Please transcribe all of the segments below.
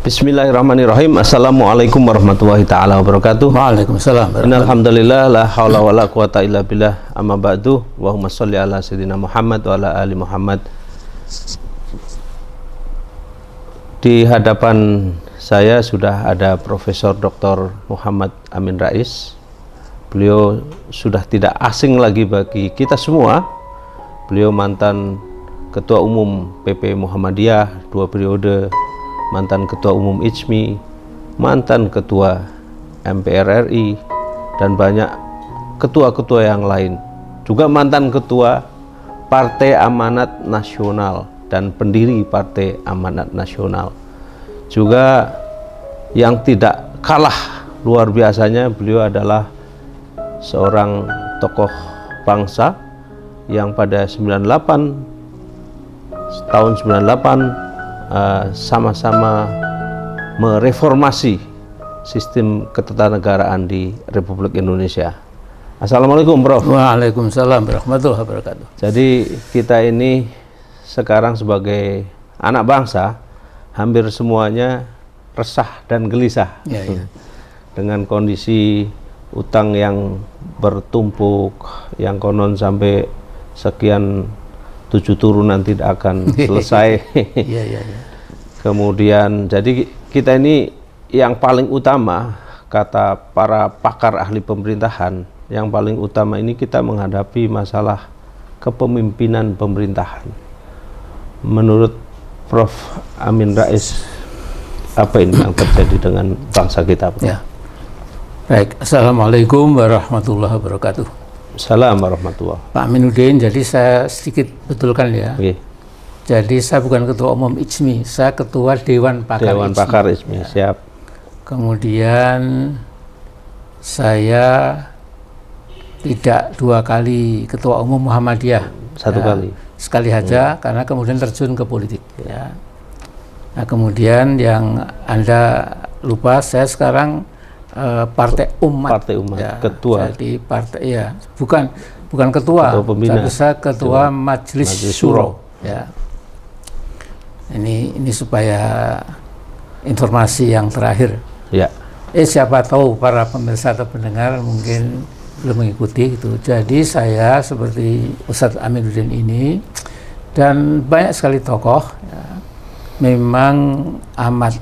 Bismillahirrahmanirrahim. Assalamualaikum warahmatullahi ta'ala wabarakatuh. Waalaikumsalam. Innalhamdulillah la haula wa la quwata illa billah. Amma ba'du. Allahumma sholli ala sayyidina Muhammad wa ala ali Muhammad. Di hadapan saya sudah ada Profesor Dr. Muhammad Amin Rais. Beliau sudah tidak asing lagi bagi kita semua. Beliau mantan Ketua Umum PP Muhammadiyah 2 periode, mantan Ketua Umum IJMI, mantan Ketua MPR RI, dan banyak ketua-ketua yang lain. Juga mantan Ketua Partai Amanat Nasional dan pendiri Partai Amanat Nasional. Juga yang tidak kalah luar biasanya, beliau adalah seorang tokoh bangsa yang pada tahun 98 sama-sama mereformasi sistem ketatanegaraan di Republik Indonesia. Assalamualaikum, Prof. Waalaikumsalam warahmatullahi wabarakatuh. Jadi kita ini sekarang sebagai anak bangsa hampir semuanya resah dan gelisah dengan kondisi utang yang bertumpuk, yang konon sampai sekian 7 turunan tidak akan selesai. Kemudian jadi kita ini yang paling utama, kata para pakar ahli pemerintahan, yang paling utama ini kita menghadapi masalah kepemimpinan pemerintahan. Menurut Prof. Amin Rais, apa ini yang terjadi dengan bangsa kita, Prof? Ya. Baik, Assalamualaikum warahmatullahi wabarakatuh. Assalamualaikum warahmatullahi. Pak Aminuddin, jadi saya sedikit betulkan ya. Oke. Jadi saya bukan Ketua Umum IJMI, saya Ketua Dewan Pakar Dewan IJMI. Pakar IJMI, ya. Siap. Kemudian saya tidak 2 kali Ketua Umum Muhammadiyah. 1 kali. Sekali saja, karena kemudian terjun ke politik. Ya. Nah, kemudian yang Anda lupa, saya sekarang Partai Umat. Partai Umat, ya, ketua. Jadi partai, ya, bukan ketua, tapi saya ketua Majelis Syuro. Ya. Ini supaya informasi yang terakhir. Ya. Siapa tahu para pemirsa atau pendengar mungkin belum mengikuti itu. Jadi saya seperti Ustadz Aminuddin ini dan banyak sekali tokoh, ya, memang amat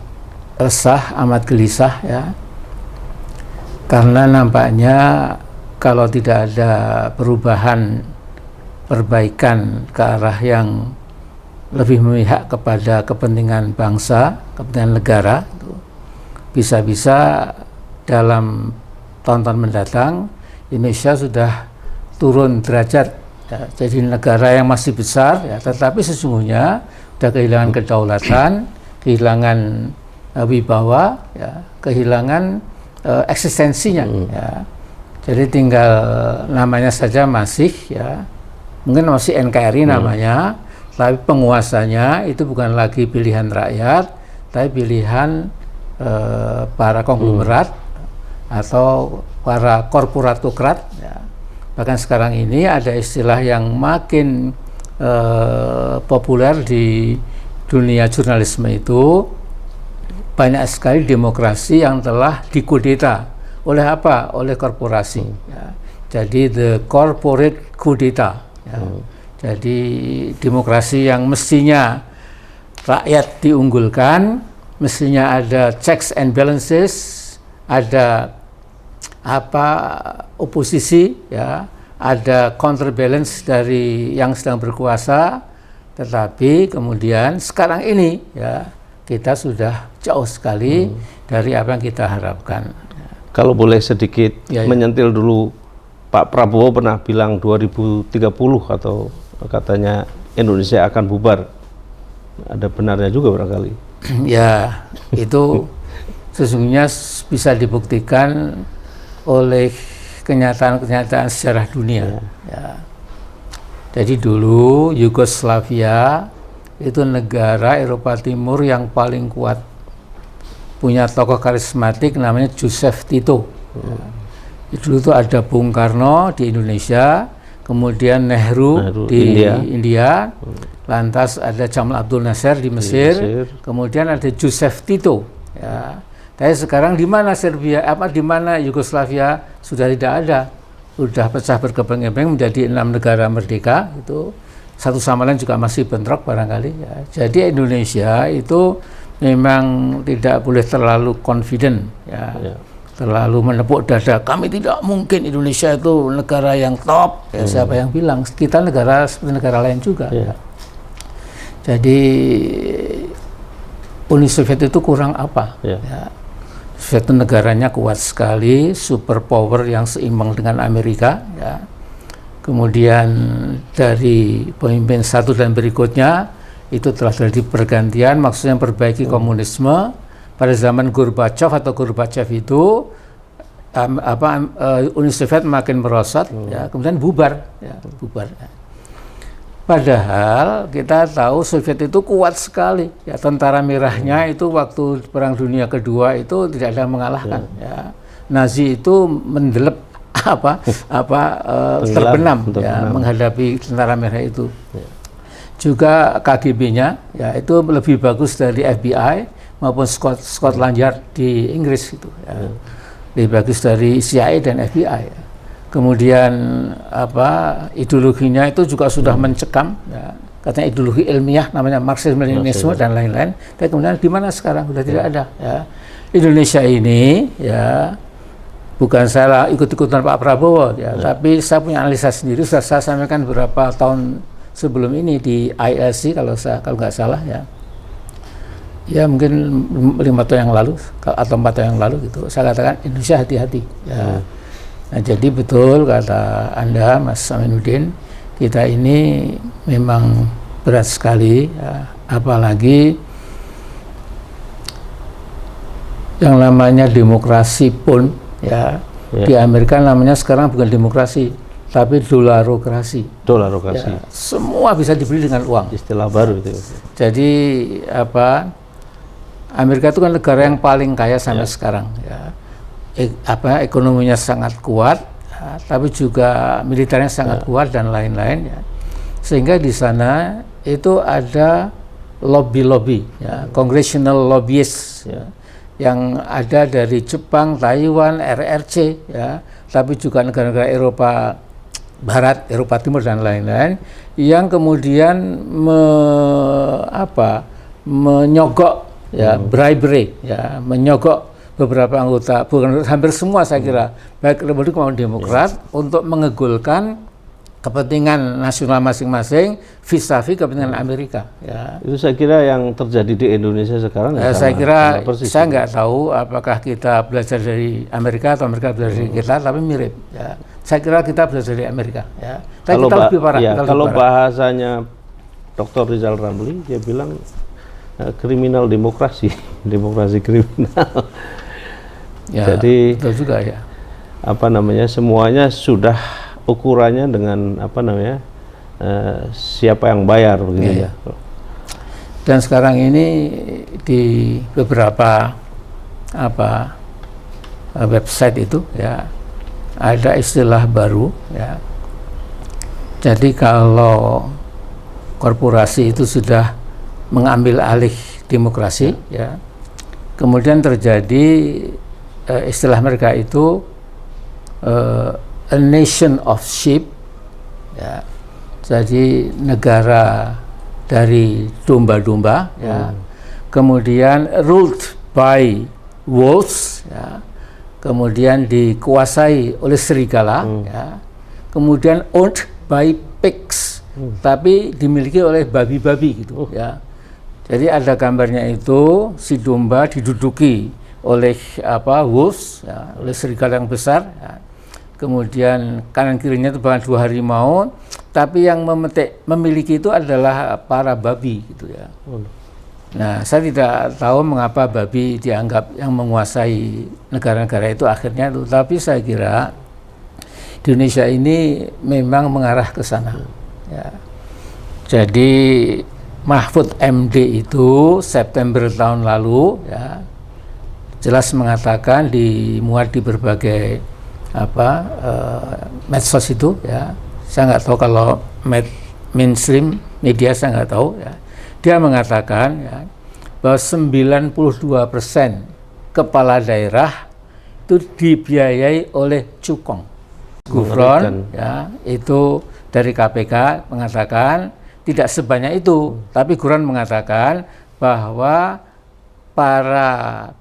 resah, amat gelisah, ya. Karena nampaknya kalau tidak ada perbaikan ke arah yang lebih memihak kepada kepentingan bangsa, kepentingan negara, bisa-bisa dalam tahun-tahun mendatang Indonesia sudah turun derajat, ya, jadi negara yang masih besar, ya, tetapi sesungguhnya sudah kehilangan kedaulatan, kehilangan wibawa, ya, kehilangan eksistensinya, ya. Jadi tinggal namanya saja masih, ya, mungkin masih NKRI namanya, tapi penguasanya itu bukan lagi pilihan rakyat, tapi pilihan para konglomerat atau para korporatokrat, ya. Bahkan sekarang ini ada istilah yang makin populer di dunia jurnalisme itu, banyak sekali demokrasi yang telah dikudeta. Oleh apa? Oleh korporasi. Ya. Jadi the corporate kudeta. Ya. Jadi demokrasi yang mestinya rakyat diunggulkan, mestinya ada checks and balances, ada oposisi, ya, ada counterbalance dari yang sedang berkuasa, tetapi kemudian sekarang ini, ya, kita sudah jauh sekali dari apa yang kita harapkan. Kalau boleh sedikit menyentil dulu, Pak Prabowo pernah bilang 2030 atau katanya Indonesia akan bubar. Ada benarnya juga barangkali. Ya, itu sesungguhnya bisa dibuktikan oleh kenyataan-kenyataan sejarah dunia. Ya. Jadi dulu Yugoslavia itu negara Eropa Timur yang paling kuat, punya tokoh karismatik namanya Joseph Tito. Dulu itu ada Bung Karno di Indonesia, kemudian Nehru di India, lantas ada Jamal Abdul Nasser di Mesir, kemudian ada Joseph Tito. Ya. Tapi sekarang di mana Serbia, di mana Yugoslavia sudah tidak ada, sudah pecah berkeping-keping menjadi 6 negara merdeka. Itu satu sama lain juga masih bentrok barangkali. Ya. Jadi Indonesia itu memang tidak boleh terlalu confident, terlalu menepuk dada. Kami tidak mungkin, Indonesia itu negara yang top. Ya, siapa yang bilang? Kita negara seperti negara lain juga. Ya. Jadi Uni Soviet itu kurang apa? Ya. Soviet itu negaranya kuat sekali, superpower yang seimbang dengan Amerika. Ya. Kemudian dari pemimpin satu dan berikutnya itu telah terjadi pergantian, maksudnya perbaiki komunisme. Pada zaman Gorbachev itu Uni Soviet makin merosot, ya, kemudian bubar. Ya. Padahal kita tahu Soviet itu kuat sekali, ya, tentara merahnya itu waktu Perang Dunia Kedua itu tidak ada yang mengalahkan. Ya. Nazi itu mendelep terbenam, ya, menghadapi tentara merah itu. Ya. Juga KGB-nya, ya, itu lebih bagus dari FBI maupun Scotland Yard di Inggris itu. Ya. Lebih bagus dari CIA dan FBI. Ya. Kemudian ideologinya itu juga sudah mencekam, ya. Katanya ideologi ilmiah namanya Marxisme-Leninisme dan lain-lain. Tapi kemudian di mana sekarang sudah tidak ada. Ya. Indonesia ini, ya, bukan saya ikut-ikutan Pak Prabowo, ya, tapi saya punya analisa sendiri. Sudah saya sampaikan beberapa tahun sebelum ini di ILC kalau nggak salah, ya mungkin 5 tahun yang lalu atau 4 tahun yang lalu gitu. Saya katakan Indonesia hati-hati. Ya. Nah, jadi betul kata Anda, Mas Aminuddin, kita ini memang berat sekali, ya. Apalagi yang namanya demokrasi pun, ya, di Amerika namanya sekarang bukan demokrasi, tapi dolarokrasi. Ya, semua bisa dibeli dengan uang. Istilah baru itu. Jadi Amerika itu kan negara yang paling kaya sampai sekarang. Ya. Ekonominya sangat kuat, ya, tapi juga militernya sangat kuat dan lain-lain. Ya. Sehingga di sana itu ada lobby, ya, congressional lobbyists, ya, yang ada dari Jepang, Taiwan, RRC, ya, tapi juga negara-negara Eropa Barat, Eropa Timur dan lain-lain, yang kemudian menyogok, ya, bribery, ya, menyogok beberapa anggota, bukan hampir semua saya kira, baik Republik maupun Demokrat, untuk mengegulkan kepentingan nasional masing-masing vis-a-vis kepentingan Amerika. Ya. Itu saya kira yang terjadi di Indonesia sekarang. Ya, saya kira, saya nggak tahu apakah kita belajar dari Amerika atau Amerika belajar dari kita, tapi mirip. Ya. Saya kira kita belajar dari Amerika. Ya. Tapi kita lebih parah. Ya, kalau bahasanya Dr. Rizal Ramli, dia bilang kriminal demokrasi, demokrasi kriminal. Ya, jadi betul juga, ya. Semuanya sudah ukurannya dengan siapa yang bayar begitu, ya. Dan sekarang ini di beberapa website itu, ya, ada istilah baru, ya. Jadi kalau korporasi itu sudah mengambil alih demokrasi, ya, kemudian terjadi istilah mereka itu a nation of sheep, ya. Jadi negara dari domba-domba, ya. Kemudian ruled by wolves, ya. Kemudian dikuasai oleh serigala, ya. Kemudian owned by pigs, tapi dimiliki oleh babi-babi gitu, ya. Jadi ada gambarnya itu, si domba diduduki oleh wolves, ya, oleh serigala yang besar, ya. Kemudian kanan kirinya itu bahkan 2 harimau, tapi yang memiliki itu adalah para babi gitu, ya. Nah, saya tidak tahu mengapa babi dianggap yang menguasai negara-negara itu akhirnya itu, tapi saya kira di Indonesia ini memang mengarah ke sana, ya. Jadi Mahfud MD itu September tahun lalu, ya, jelas mengatakan, dimuat di berbagai medsos itu, ya, saya nggak tahu kalau mainstream media saya nggak tahu ya. Dia mengatakan ya, bahwa 92% kepala daerah itu dibiayai oleh cukong. Gufron ya, itu dari KPK mengatakan tidak sebanyak itu, tapi Gufron mengatakan bahwa para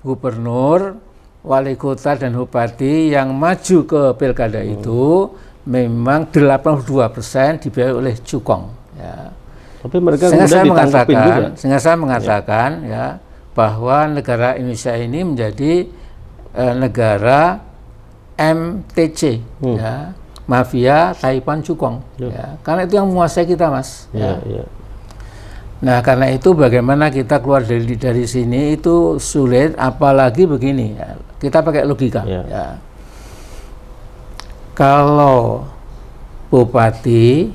gubernur, wali kota dan bupati yang maju ke pilkada itu memang 82% dibiayai oleh cukong ya. Tapi mereka kemudian ditangkapin juga. Sehingga saya mengatakan ya, bahwa negara Indonesia ini menjadi negara MTC ya, mafia Taipan Cukong ya. Karena itu yang menguasai kita, Mas ya. Nah, karena itu bagaimana kita keluar dari sini itu sulit, apalagi begini ya. Kita pakai logika ya. Kalau bupati,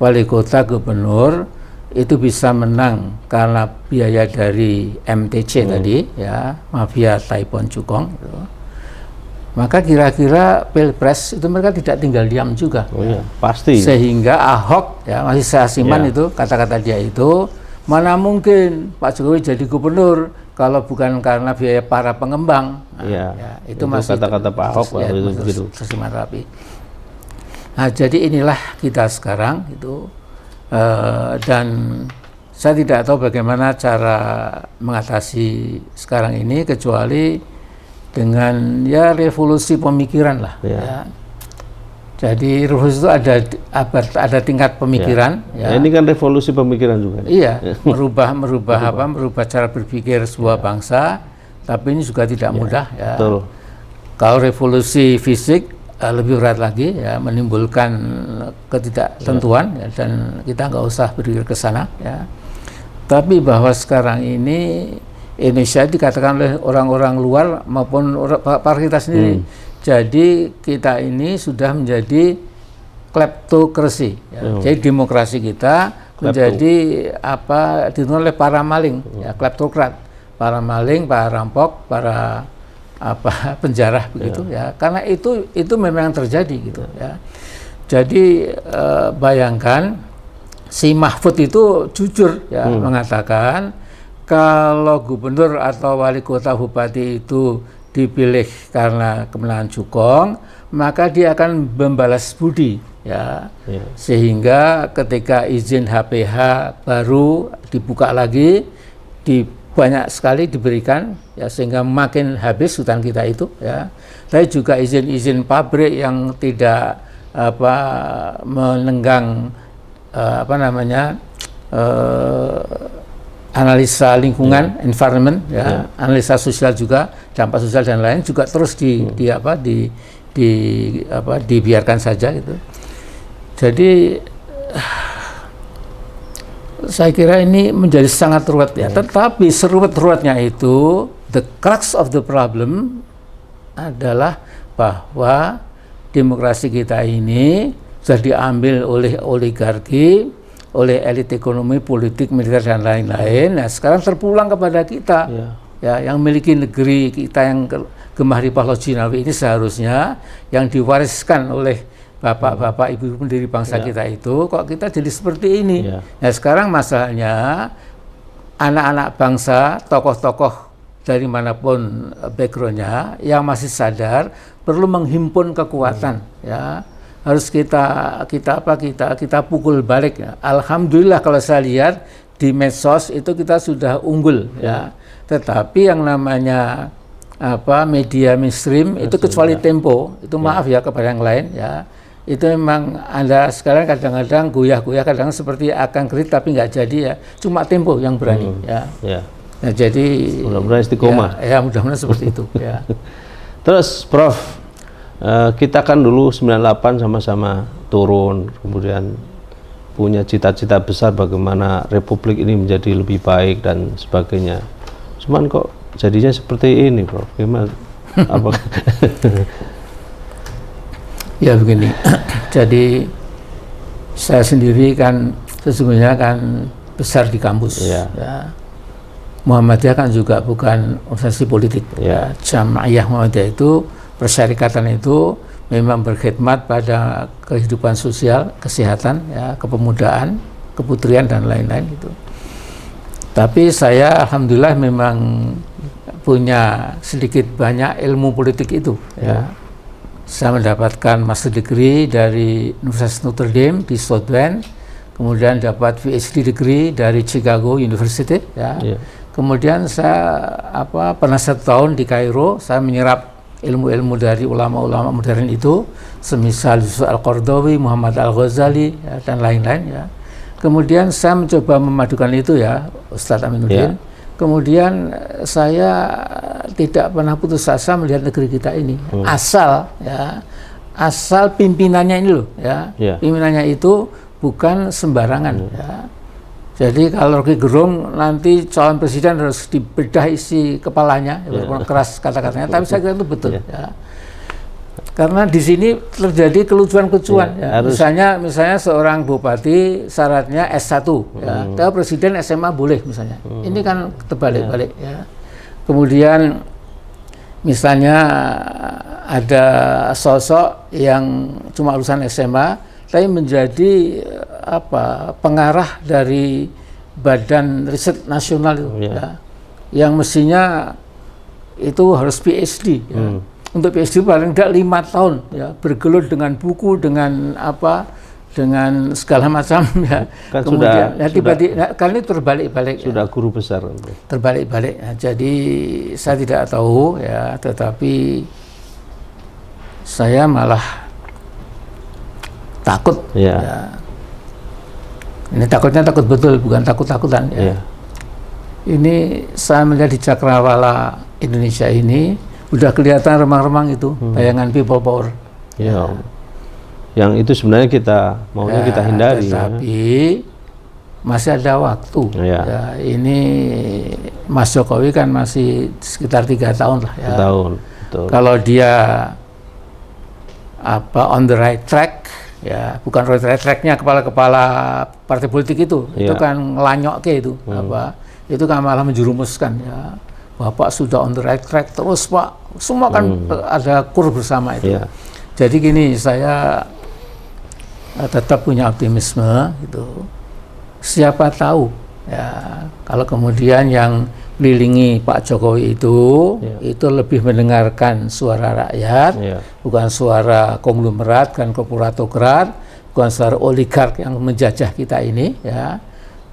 wali kota, gubernur itu bisa menang karena biaya dari MTC tadi ya, mafia Taipan Cukong gitu. Maka kira-kira pilpres itu mereka tidak tinggal diam juga. Pasti. Sehingga Ahok ya, masih saya siman itu kata-kata dia itu, mana mungkin Pak Jokowi jadi gubernur kalau bukan karena biaya para pengembang. Nah, ya, itu masih kata-kata Pak Ahok ya, itu tersiman rapi. Nah, jadi inilah kita sekarang itu, dan saya tidak tahu bagaimana cara mengatasi sekarang ini kecuali dengan ya revolusi pemikiran lah ya. Jadi revolusi itu ada tingkat pemikiran ya. Ini kan revolusi pemikiran juga. Iya, merubah cara berpikir sebuah bangsa, tapi ini juga tidak mudah ya. Betul. Kalau revolusi fisik lebih berat lagi ya, menimbulkan ketidaktentuan ya, dan kita nggak usah berpikir ke sana ya. Tapi bahwa sekarang ini Indonesia dikatakan oleh orang-orang luar maupun para kita sendiri. Jadi kita ini sudah menjadi kleptokrasi. Ya. Jadi demokrasi kita menjadi apa ditentukan oleh para maling, ya, kleptokrat, para maling, para rampok, para apa penjara begitu ya. Karena itu memang terjadi gitu ya. Jadi bayangkan si Mahfud itu jujur ya mengatakan kalau gubernur atau wali kota bupati itu dipilih karena kemenangan cukong, maka dia akan membalas budi ya. Sehingga ketika izin HPH baru dibuka lagi, banyak sekali diberikan ya, sehingga makin habis hutan kita itu ya. Tapi juga izin-izin pabrik yang tidak menenggang analisa lingkungan, environment, ya, analisa sosial juga, dampak sosial dan lain juga terus dibiarkan saja gitu. Jadi saya kira ini menjadi sangat ruwet ya. Tetapi seruwet-ruwetnya itu, the crux of the problem adalah bahwa demokrasi kita ini sudah diambil oleh oligarki, oleh elit ekonomi, politik, militer dan lain-lain. Nah, sekarang terpulang kepada kita, ya, yang memiliki negeri kita yang gemah ripah Lojinawi ini seharusnya yang diwariskan oleh bapak-bapak, ibu-ibu pendiri bangsa kita itu, kok kita jadi seperti ini. Nah, sekarang masalahnya anak-anak bangsa, tokoh-tokoh dari manapun backgroundnya yang masih sadar perlu menghimpun kekuatan, ya. Harus kita pukul balik ya. Alhamdulillah kalau saya lihat di medsos itu kita sudah unggul ya. Tetapi yang namanya media mainstream itu kecuali Tempo itu maaf ya kepada yang lain ya. Itu memang Anda sekarang kadang-kadang goyah-goyah, kadang seperti akan kredit tapi nggak jadi ya. Cuma Tempo yang berani ya. Nah, jadi mudah-mudahan istiqomah. Ya mudah-mudahan seperti itu ya. Terus Prof, kita kan dulu 98 sama-sama turun, kemudian punya cita-cita besar bagaimana Republik ini menjadi lebih baik dan sebagainya. Cuman kok jadinya seperti ini, Prof? Gimana? Apa? Ya begini, jadi saya sendiri kan sesungguhnya kan besar di kampus. Ya. Muhammadiyah kan juga bukan organisasi politik. Jamaiyah Muhammadiyah itu, persyarikatan itu memang berkhidmat pada kehidupan sosial, kesehatan, ya, kepemudaan, keputrian dan lain-lain gitu. Tapi saya alhamdulillah memang punya sedikit banyak ilmu politik itu. Ya. Saya mendapatkan master degree dari Universitas Notre Dame di South Bend, kemudian dapat PhD degree dari Chicago University. Ya. Kemudian saya pernah 1 tahun di Kairo, saya menyerap ilmu-ilmu dari ulama-ulama modern itu, semisal Yusuf Al-Qaradawi, Muhammad Al-Ghazali, ya, dan lain-lain. Ya. Kemudian saya mencoba memadukan itu, ya, Ustadz Aminuddin. Kemudian saya tidak pernah putus asa melihat negeri kita ini, asal pimpinannya ini loh, ya, pimpinannya itu bukan sembarangan. Ya. Jadi kalau Rocky Gerung nanti calon presiden harus dibedah isi kepalanya, keras kata-katanya, tapi saya kira itu betul. Ya. Karena di sini terjadi kelucuan-kelucuan. Ya. Misalnya seorang bupati syaratnya S1, ya. Tapi presiden SMA boleh misalnya. Ini kan terbalik-balik. Ya. Kemudian misalnya ada sosok yang cuma lulusan SMA, tapi menjadi pengarah dari Badan Riset Nasional itu, ya. Yang mestinya itu harus PhD. Ya. Untuk PhD paling tidak 5 tahun, ya, bergelut dengan buku, dengan dengan segala macam, ya. Kan kemudian tiba-tiba kali ini terbalik-balik. Sudah, ya. Guru besar. Terbalik-balik. Ya. Jadi saya tidak tahu, ya, tetapi saya malah takut. Ya. Ya. Ini takutnya takut betul, bukan takut-takutan. Ya. Ya. Ini saya melihat di Cakrawala Indonesia ini udah kelihatan remang-remang itu bayangan people power. Ya. Yang itu sebenarnya kita maunya kita hindari. Tapi masih ada waktu. Ya. Ya, ini Mas Jokowi kan masih sekitar 3 tahun lah. Ya. Tahun. Betul. Kalau dia on the right track, ya, bukan right tracknya kepala-kepala partai politik itu kan ngelanyok itu, itu kan malah menjerumuskan, ya. Bapak sudah on the right track terus, Pak. Semua kan ada kur bersama itu. Yeah. Jadi gini, saya tetap punya optimisme gitu. Siapa tahu, ya, kalau kemudian yang melilingi Pak Jokowi itu lebih mendengarkan suara rakyat, bukan suara konglomerat dan korporatokrat, bukan suara oligark yang menjajah kita ini, ya.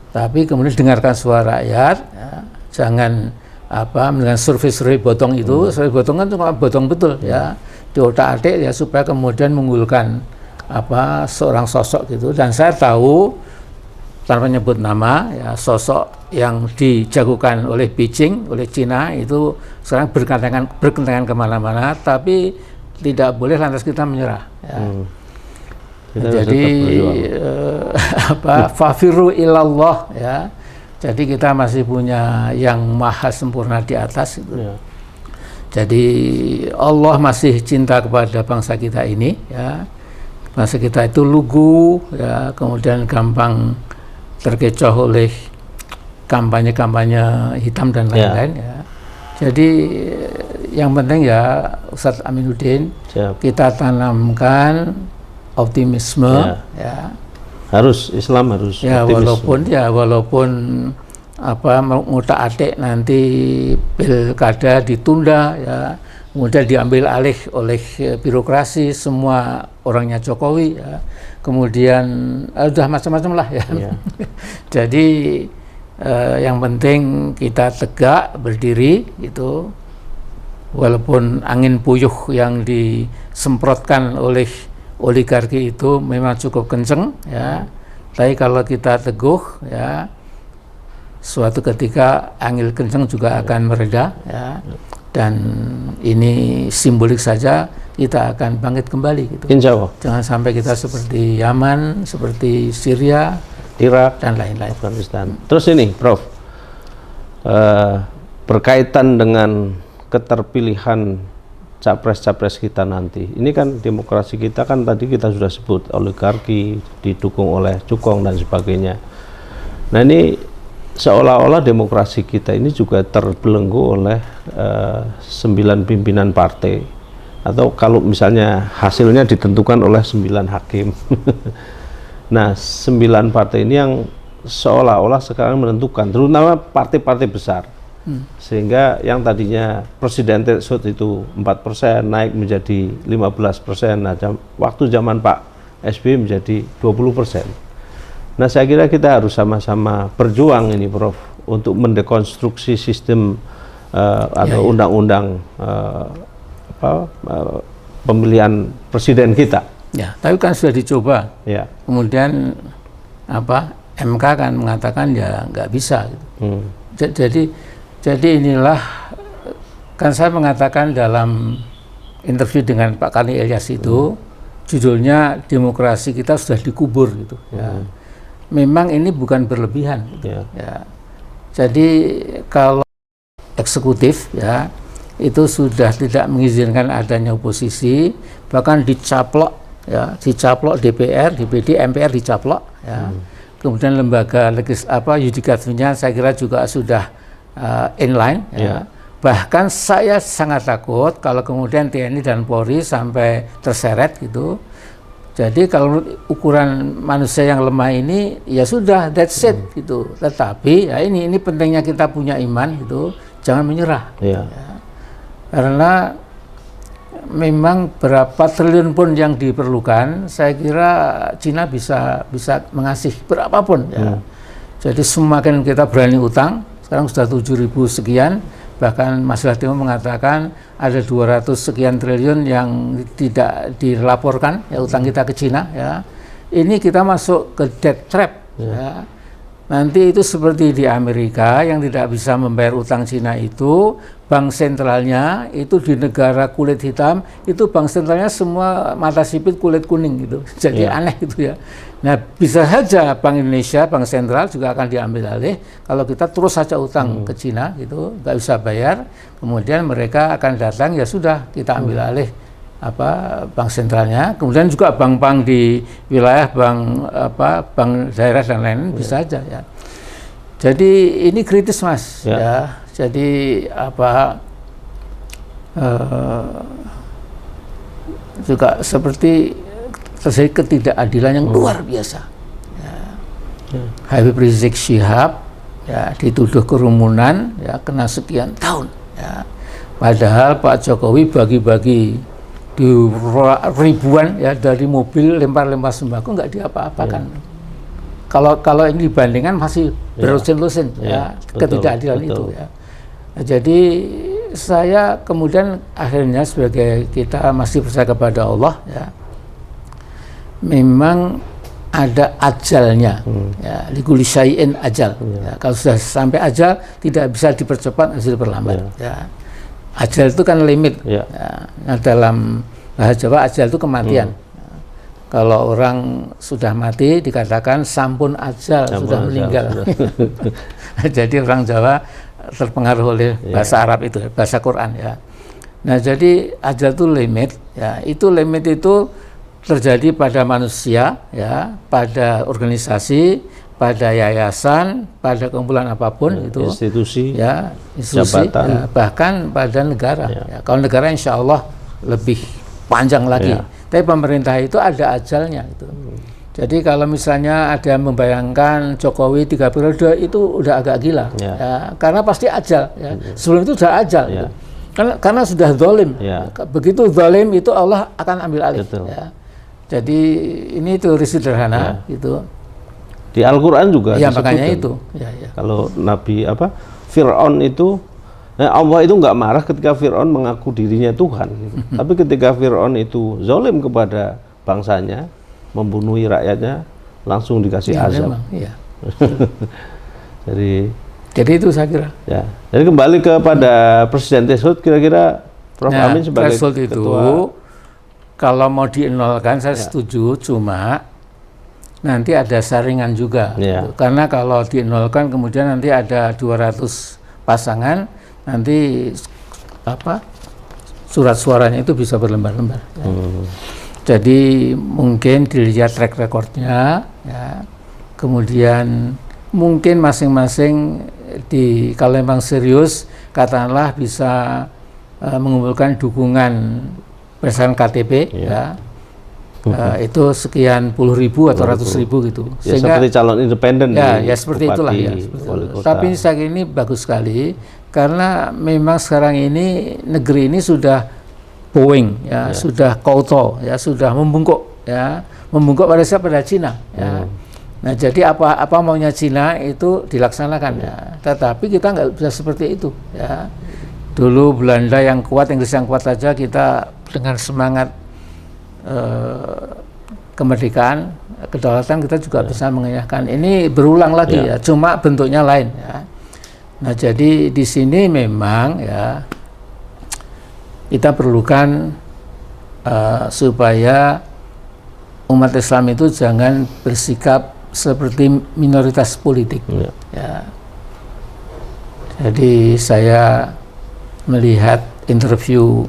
Tapi kemudian dengarkan suara rakyat, ya. Jangan dengan survei botong itu, survei botong kan cuma botong betul, ya, di otak-atik, ya, supaya kemudian mengunggulkan seorang sosok gitu. Dan saya tahu tanpa menyebut nama, ya, sosok yang dijagokan oleh Beijing, oleh Cina itu sekarang berkentangan kemana-mana, tapi tidak boleh lantas kita menyerah. Ya. Jadi fafiru ilallah, ya. Jadi kita masih punya yang maha sempurna di atas itu. Ya. Jadi Allah masih cinta kepada bangsa kita ini, ya. Bangsa kita itu lugu, ya, kemudian gampang terkecoh oleh kampanye-kampanye hitam dan lain-lain, ya. Jadi yang penting, ya, Ustadz Aminuddin, kita tanamkan optimisme, ya. Islam harus optimisme. Walaupun ngutak-atik nanti pilkada ditunda, ya, kemudian diambil alih oleh birokrasi, semua orangnya Jokowi, ya. Kemudian udah macam-macam lah, ya. Jadi yang penting kita tegak berdiri gitu, walaupun angin puyuh yang disemprotkan oleh oligarki itu memang cukup kenceng, ya. Tapi kalau kita teguh, ya, suatu ketika angin kenceng juga akan mereda, ya. Dan ini simbolik saja, kita akan bangkit kembali gitu. Insya Allah. Jangan sampai kita seperti Yaman, seperti Syria, Irak, dan lain-lain. Afghanistan. Terus ini, Prof, berkaitan dengan keterpilihan capres-capres kita nanti. Ini kan demokrasi kita kan tadi kita sudah sebut oligarki, didukung oleh cukong dan sebagainya. Nah, ini seolah-olah demokrasi kita ini juga terbelenggu oleh 9 pimpinan partai atau kalau misalnya hasilnya ditentukan oleh 9 hakim. Nah, 9 partai ini yang seolah-olah sekarang menentukan, terutama partai-partai besar. Sehingga yang tadinya presidential threshold itu 4% naik menjadi 15%. Nah, waktu zaman Pak SBY menjadi 20%. Nah, saya kira kita harus sama-sama berjuang ini, Prof, untuk mendekonstruksi sistem atau undang-undang pemilihan presiden kita. Ya, tapi kan sudah dicoba. Ya. Kemudian MK kan mengatakan ya nggak bisa. Gitu. Jadi inilah kan saya mengatakan dalam interview dengan Pak Karni Ilyas itu judulnya demokrasi kita sudah dikubur gitu. Ya. Memang ini bukan berlebihan. Gitu. Ya. Jadi kalau eksekutif ya itu sudah tidak mengizinkan adanya oposisi, bahkan dicaplok DPR, DPD, MPR dicaplok ya. Kemudian lembaga yudikatifnya saya kira juga sudah inline ya. Bahkan saya sangat takut kalau kemudian TNI dan Polri sampai terseret gitu. Jadi kalau ukuran manusia yang lemah ini ya sudah that's it gitu. Tetapi ya ini pentingnya kita punya iman gitu, jangan menyerah. Ya. Karena memang berapa triliun pun yang diperlukan, saya kira Cina bisa mengasih berapapun ya. Jadi semakin kita berani utang, sekarang sudah 7.000 sekian, bahkan Masalah Timur mengatakan ada 200 sekian triliun yang tidak dilaporkan ya utang kita ke Cina ya. Ini kita masuk ke debt trap ya. Nanti itu seperti di Amerika yang tidak bisa membayar utang Cina itu, bank sentralnya itu di negara kulit hitam, itu bank sentralnya semua mata sipit kulit kuning gitu. Jadi aneh gitu ya. Nah, bisa saja Bank Indonesia, bank sentral juga akan diambil alih kalau kita terus saja utang ke Cina gitu, nggak bisa bayar, kemudian mereka akan datang ya sudah kita ambil alih bank sentralnya, kemudian juga bank-bank di wilayah bank daerah dan lain-lain bisa aja ya. Jadi ini kritis Mas ya. Jadi juga seperti terjadi ketidakadilan yang luar biasa. Ya. Habib Rizik Syihab ya dituduh kerumunan ya kena sekian tahun ya. Padahal Pak Jokowi bagi-bagi di ribuan ya dari mobil lempar-lempar sembako nggak diapa-apakan. Kalau ini dibandingkan masih berusin-lusin ya ketidakadilan itu ya. Nah, jadi saya kemudian akhirnya sebagai kita masih percaya kepada Allah ya, memang ada ajalnya ya, likulli syai'in ajal ya. Kalau sudah sampai ajal tidak bisa dipercepat, harus diperlambat ya. Ajal itu kan limit ya. Nah, dalam bahasa Jawa ajal itu kematian. Kalau orang sudah mati dikatakan sampun ajal, sudah meninggal. Jadi orang Jawa terpengaruh oleh bahasa Arab itu, bahasa Quran ya. Nah, jadi ajal itu limit ya. Itu limit itu terjadi pada manusia ya, pada organisasi, pada yayasan, pada kumpulan apapun itu institusi jabatan ya, bahkan pada negara ya. Kalau negara insya Allah lebih panjang lagi tapi pemerintah itu ada ajalnya itu. Jadi kalau misalnya ada yang membayangkan Jokowi 3 periode itu udah agak gila ya, karena pasti ajal ya. Sebelum itu sudah ajal gitu. Karena sudah zalim begitu zalim itu Allah akan ambil alih ya. Jadi ini teori sederhana gitu. Di Al-Quran juga ya, makanya itu kalau Nabi Fir'aun itu Allah itu nggak marah ketika Fir'aun mengaku dirinya Tuhan gitu. Tapi ketika Fir'aun itu zalim kepada bangsanya, membunuhi rakyatnya, langsung dikasih azab memang, jadi itu saya kira jadi kembali kepada presiden threshold, kira-kira Prof. Amin sebagai threshold itu ketua, kalau mau dienolkan saya setuju, cuma nanti ada saringan juga gitu. Karena kalau dienolkan kemudian nanti ada 200 pasangan, nanti surat suaranya itu bisa berlembar-lembar ya. Jadi mungkin dilihat track recordnya ya. Kemudian mungkin masing-masing kalau memang serius katakanlah bisa mengumpulkan dukungan berdasarkan KTP ya. Itu sekian puluh ribu atau ratus ribu gitu. Ya, seperti calon independen ya seperti itulah ya. Tapi saya kira ini bagus sekali karena memang sekarang ini negeri ini sudah booming ya, sudah kauto ya, sudah membungkuk ya. Membungkuk pada siapa? Pada Cina ya. Nah, jadi apa maunya Cina itu dilaksanakan ya. Tetapi kita nggak bisa seperti itu ya. Dulu Belanda yang kuat, Inggris yang kuat saja, kita dengan semangat kemerdekaan, kedaulatan kita juga bisa mengenyahkan. Ini berulang lagi ya, cuma bentuknya lain ya. Nah, jadi di sini memang ya kita perlukan supaya umat Islam itu jangan bersikap seperti minoritas politik ya. Jadi saya melihat interview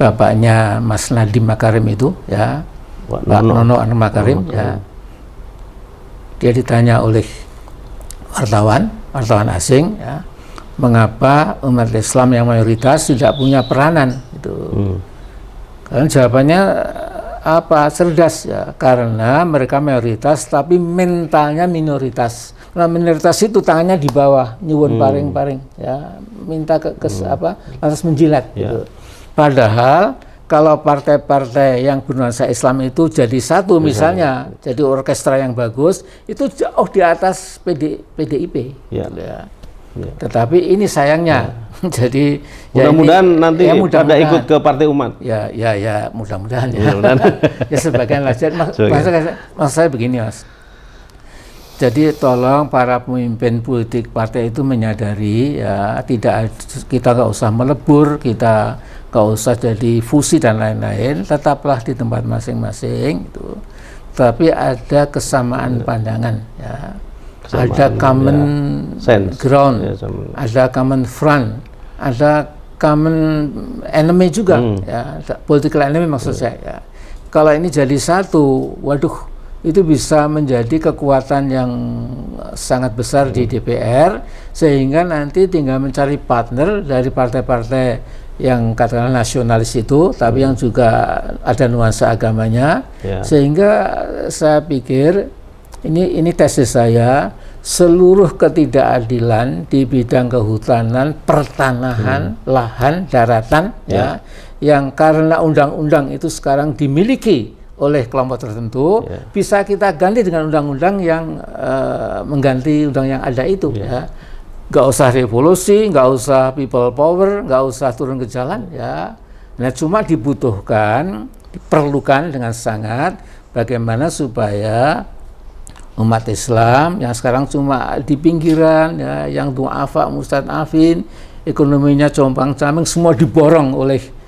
bapaknya Mas Nadiem Makarim itu ya, Pak Nono Makarim ya. Dia ditanya oleh wartawan asing ya, mengapa umat Islam yang mayoritas tidak punya peranan itu. Karena jawabannya apa? Cerdas ya, karena mereka mayoritas tapi mentalnya minoritas. Nah, minoritas itu tangannya di bawah, nyuwun paring-paring ya, minta lantas menjilat gitu. Padahal kalau partai-partai yang bernuansa Islam itu jadi satu misalnya, jadi orkestra yang bagus, itu jauh di atas PDIP gitu ya. Tetapi ini sayangnya jadi mudah-mudahan nanti pada ikut ke Partai Umat. Ya mudah-mudahan ya. Ya sebagian lah. Maksud saya begini, Mas. Jadi tolong para pemimpin politik partai itu menyadari ya, kita nggak usah melebur, kita nggak usah jadi fusi dan lain-lain, tetaplah di tempat masing-masing itu. Tapi ada kesamaan pandangan ya. Ada common ground, ada common front, ada common enemy juga ya, political enemy maksud saya ya. Kalau ini jadi satu, waduh, itu bisa menjadi kekuatan yang sangat besar di DPR, sehingga nanti tinggal mencari partner dari partai-partai yang katakanlah nasionalis itu, tapi yang juga ada nuansa agamanya, sehingga saya pikir ini tesis saya, seluruh ketidakadilan di bidang kehutanan, pertanahan, lahan, daratan, ya, yang karena undang-undang itu sekarang dimiliki oleh kelompok tertentu, bisa kita ganti dengan undang-undang yang mengganti undang yang ada itu. Ya. Nggak usah revolusi, nggak usah people power, nggak usah turun ke jalan. Ya. Nah, cuma diperlukan dengan sangat bagaimana supaya umat Islam yang sekarang cuma di pinggiran, ya, yang du'afa, mustad'afin, ekonominya compang-camping, semua diborong oleh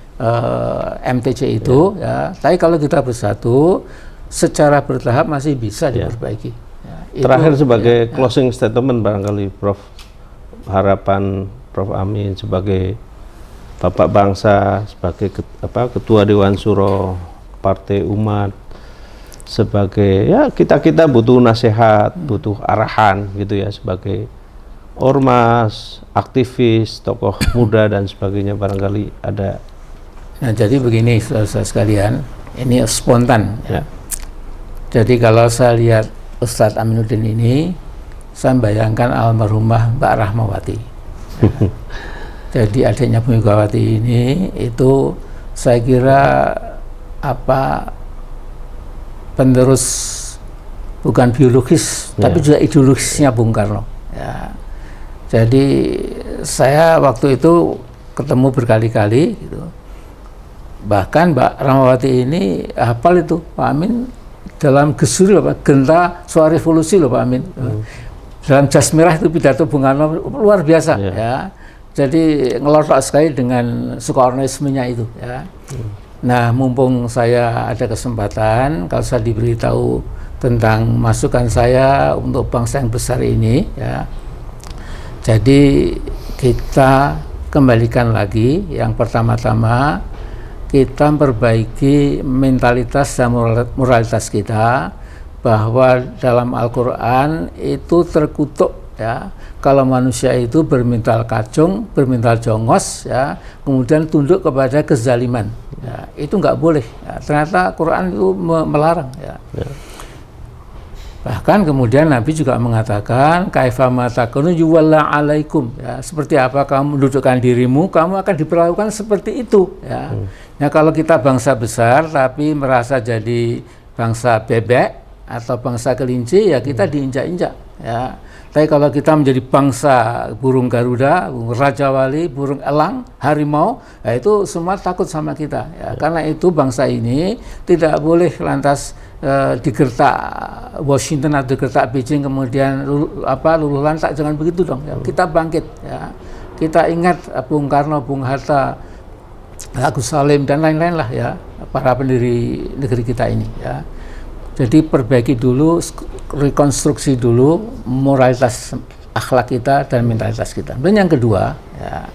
MTC itu, ya. Tapi kalau kita bersatu, secara bertahap masih bisa diperbaiki. Ya, terakhir sebagai closing statement barangkali, Prof, harapan Prof Amin sebagai Bapak Bangsa, sebagai Ketua Dewan Syuro Partai Umat, sebagai kita butuh nasihat, butuh arahan gitu ya, sebagai ormas, aktivis, tokoh muda dan sebagainya, barangkali ada. Nah, jadi begini saudara sekalian, ini spontan ya. Jadi kalau saya lihat Ustadz Aminuddin ini, saya bayangkan almarhumah Mbak Rahmawati. Jadi adiknya Bu Megawati ini itu saya kira penerus bukan biologis tapi juga ideologisnya Bung Karno. Ya. Jadi saya waktu itu ketemu berkali-kali gitu. Bahkan Mbak Rahmawati ini hafal itu Pak Amin dalam gesur genta soal revolusi loh Pak Amin. Dalam jas merah itu pidato Bung Karno luar biasa ya. Jadi ngelotok sekali dengan Soekarnoismenya itu ya. Nah, mumpung saya ada kesempatan, kalau saya diberitahu tentang masukan saya untuk bangsa yang besar ini ya. Jadi kita kembalikan lagi yang pertama-tama, kita memperbaiki mentalitas dan moralitas kita, bahwa dalam Al-Quran itu terkutuk ya. Kalau manusia itu bermental kacung, bermental jongos, ya, kemudian tunduk kepada kezaliman, ya, itu nggak boleh. Ya. Ternyata Quran itu melarang. Ya. Bahkan kemudian Nabi juga mengatakan kaifa ma takunu yuwalla alaikum, ya, seperti apa kamu mendudukkan dirimu, kamu akan diperlakukan seperti itu, ya. Nah, kalau kita bangsa besar tapi merasa jadi bangsa bebek atau bangsa kelinci, ya kita diinjak-injak, ya. Tapi kalau kita menjadi bangsa burung Garuda, burung Raja Wali, burung elang, harimau, ya itu semua takut sama kita, ya. Karena itu bangsa ini tidak boleh lantas digertak Washington atau digertak Beijing kemudian luluh lantak, jangan begitu dong, ya. Kita bangkit, ya. Kita ingat Bung Karno, Bung Hatta, Agus Salim dan lain-lain lah, ya, para pendiri negeri kita ini, ya. Jadi perbaiki dulu, rekonstruksi dulu moralitas akhlak kita dan mentalitas kita. Dan yang kedua, ya,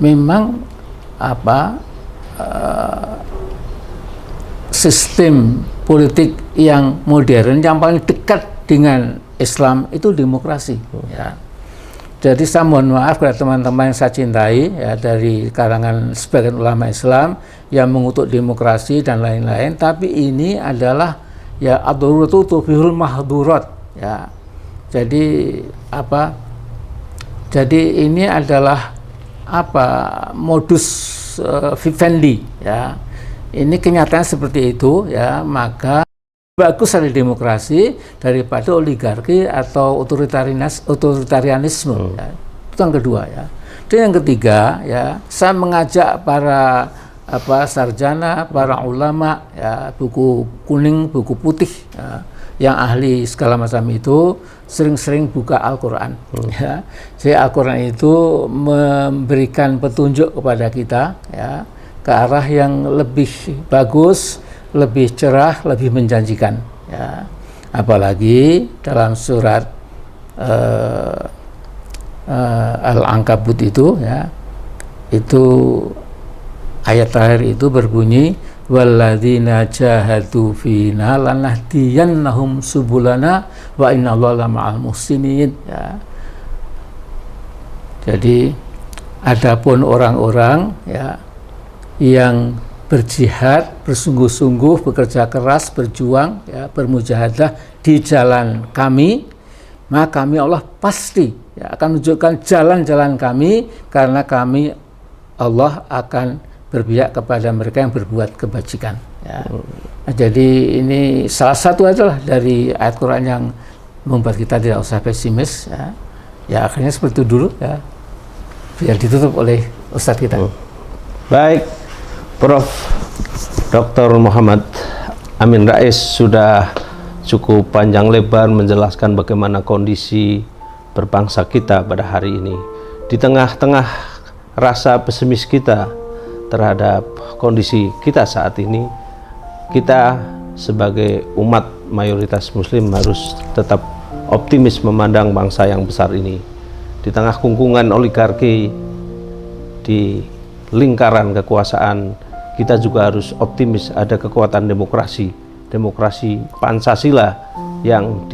memang sistem politik yang modern yang paling dekat dengan Islam itu demokrasi, ya. Jadi saya mohon maaf kepada teman-teman yang saya cintai, ya, dari kalangan sebagian ulama Islam yang mengutuk demokrasi dan lain-lain, tapi ini adalah, ya, ad-daruratu tubihul mahdurat, ya. Jadi jadi ini adalah modus vivendi, ya. Ini kenyataan seperti itu, ya, maka bagus ada demokrasi daripada oligarki atau otoritarianisme. Ya. Itu yang kedua, ya. Dan yang ketiga, ya, saya mengajak para sarjana, para ulama, ya, buku kuning, buku putih, ya, yang ahli segala macam itu sering-sering buka Al-Quran. Ya. Jadi Al-Quran itu memberikan petunjuk kepada kita, ya, ke arah yang lebih bagus, lebih cerah, lebih menjanjikan, ya. Apalagi dalam surat Al-Ankabut itu, ya, itu ayat terakhir itu berbunyi walladzina jahadu fina lanahdiyannahum subulana wa innallaha ma'al muhsinin, ya. Jadi adapun orang-orang, ya, yang berjihad, bersungguh-sungguh, bekerja keras, berjuang, ya, bermujahadah di jalan kami, maka kami Allah pasti, ya, akan menunjukkan jalan-jalan kami, karena kami Allah akan berpihak kepada mereka yang berbuat kebajikan, ya. Nah, jadi ini salah satu adalah dari ayat Quran yang membuat kita tidak usah pesimis, ya. Ya akhirnya seperti itu dulu, ya, biar ditutup oleh Ustadz kita. Baik, Prof. Dr. Muhammad Amin Rais sudah cukup panjang lebar menjelaskan bagaimana kondisi berbangsa kita pada hari ini. Di tengah-tengah rasa pesimis kita terhadap kondisi kita saat ini, kita sebagai umat mayoritas muslim harus tetap optimis memandang bangsa yang besar ini. Di tengah kungkungan oligarki, di lingkaran kekuasaan, kita juga harus optimis ada kekuatan demokrasi Pancasila yang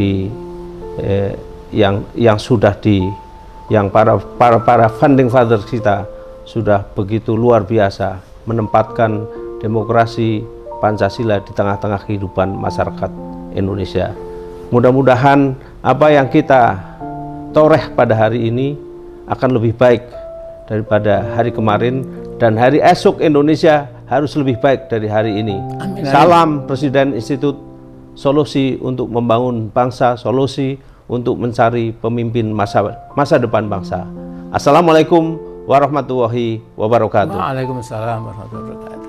para founding fathers kita sudah begitu luar biasa menempatkan demokrasi Pancasila di tengah-tengah kehidupan masyarakat Indonesia. Mudah-mudahan apa yang kita toreh pada hari ini akan lebih baik daripada hari kemarin, dan hari esok Indonesia harus lebih baik dari hari ini. Amin. Salam Presiden Institut, solusi untuk membangun bangsa, solusi untuk mencari pemimpin masa depan bangsa. Assalamualaikum warahmatullahi wabarakatuh. Waalaikumsalam warahmatullahi wabarakatuh.